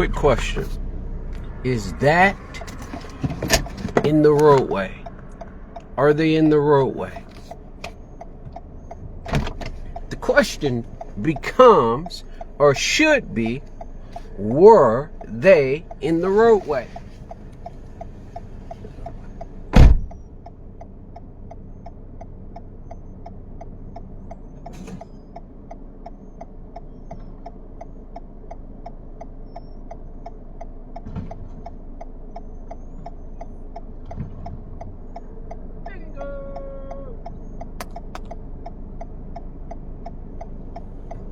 quick question. Is that in the roadway? Are they in the roadway? The question becomes, or should be, were they in the roadway?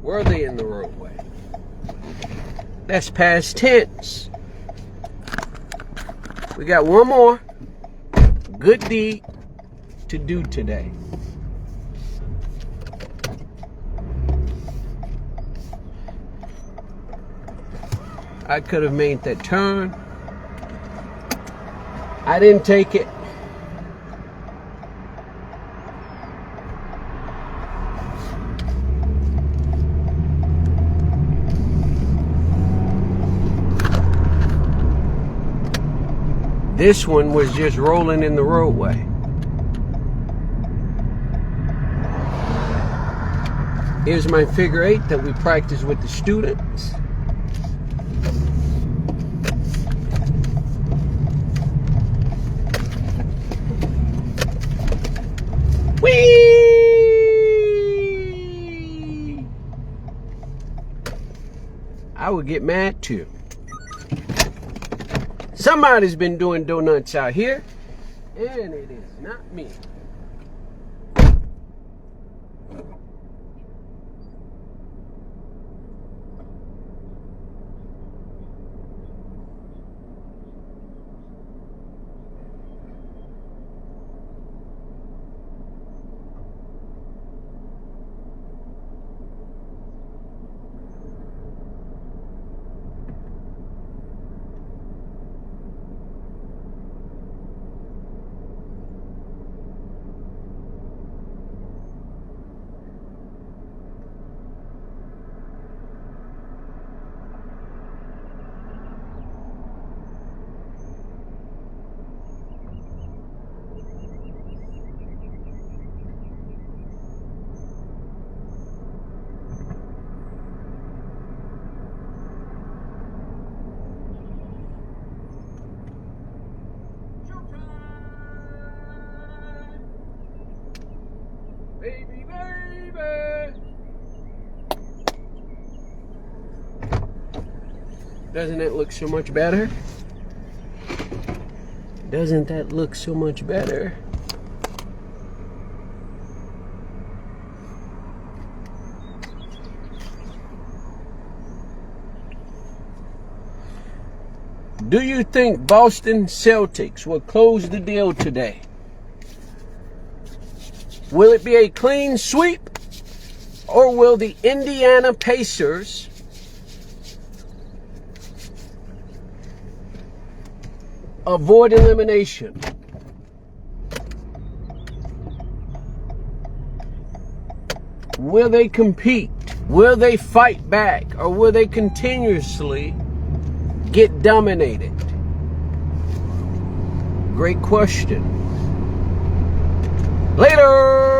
Were they in the roadway? That's past tense. We got one more good deed to do today. I could have made that turn. I didn't take it. This one was just rolling in the roadway. Here's my figure 8 that we practice with the students. Whee! I would get mad too. Somebody's been doing donuts out here, and it is not me. Baby, baby. Doesn't that look so much better? Doesn't that look so much better? Do you think Boston Celtics will close the deal today? Will it be a clean sweep, or will the Indiana Pacers avoid elimination? Will they compete? Will they fight back? Or will they continuously get dominated? Great question. Later!